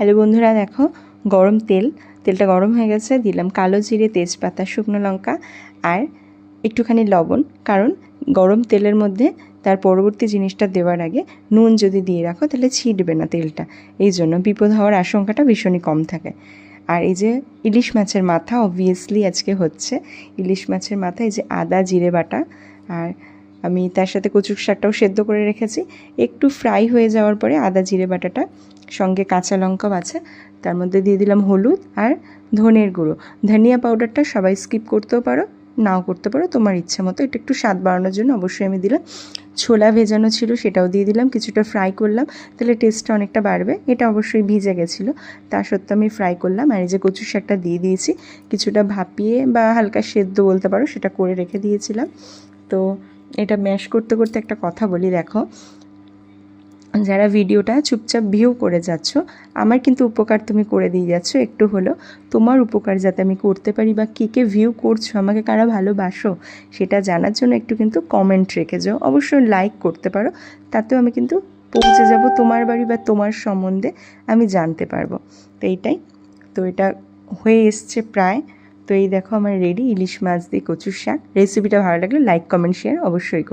Hello বন্ধুরা, দেখো গরম তেলটা গরম হয়ে গেছে। দিলাম কালো জিরে, তেজপাতা, শুকনো লঙ্কা আর একটুখানি লবণ। কারণ গরম তেলের মধ্যে তার পরবর্তী জিনিসটা দেওয়ার আগে নুন যদি দিয়ে রাখো তাহলে ছিটবে না তেলটা, এই জন্য বিপদ হওয়ার আশঙ্কাটা ভীষণই কম থাকে। আর এই যে ইলিশ মাছের মাথা অবভিয়াসলি আজকে হচ্ছে ইলিশ মাছের মাথা। এই যে আদা জিরে বাটা, আর আমি তার সাথে কচুর শাকটাও সেদ্ধ করে রেখেছি। একটু ফ্রাই হয়ে যাওয়ার পরে আদা জিরে বাটাটা সঙ্গে কাঁচা লঙ্কাও আছে, তার মধ্যে দিয়ে দিলাম হলুদ আর ধনের গুঁড়ো। ধনিয়া পাউডারটা সবাই স্কিপ করতেও পারো, নাও করতে পারো, তোমার ইচ্ছা মতো। এটা একটু স্বাদ বাড়ানোর জন্য অবশ্যই আমি দিলাম। ছোলা ভেজানো ছিল সেটাও দিয়ে দিলাম, কিছুটা ফ্রাই করলাম, তাহলে টেস্টটা অনেকটা বাড়বে। এটা অবশ্যই ভিজে গেছিলো, তা সত্ত্বেও আমি ফ্রাই করলাম। আর এই যে কচুর শাকটা দিয়ে দিয়েছি, কিছুটা ভাপিয়ে বা হালকা সেদ্ধ বলতে পারো, সেটা করে রেখে দিয়েছিলাম। তো এটা ম্যাশ করতে করতে একটা কথা বলি, দেখো যারা ভিডিওটা চুপচাপ ভিউ করে যাচ্ছ, আমার কিন্তু উপকার তুমি করে দিয়ে যাচ্ছ একটু হলেও। তোমার উপকার যাতে আমি করতে পারি বা কে ভিউ করছো, আমাকে কারা ভালোবাসো সেটা জানার জন্য একটু কিন্তু কমেন্ট রেখে যাও। অবশ্যই লাইক করতে পারো, তাতেও আমি কিন্তু পৌঁছে যাব তোমার বাড়ি বা তোমার সম্বন্ধে আমি জানতে পারবো। তো এইটাই, তো এটা হয়ে এসছে প্রায়। তো এই দেখো আমার রেডি ইলিশ মাছ দিয়ে কচুর শাক। রেসিপিটা ভালো লাগলে লাইক কমেন্ট শেয়ার অবশ্যই করো।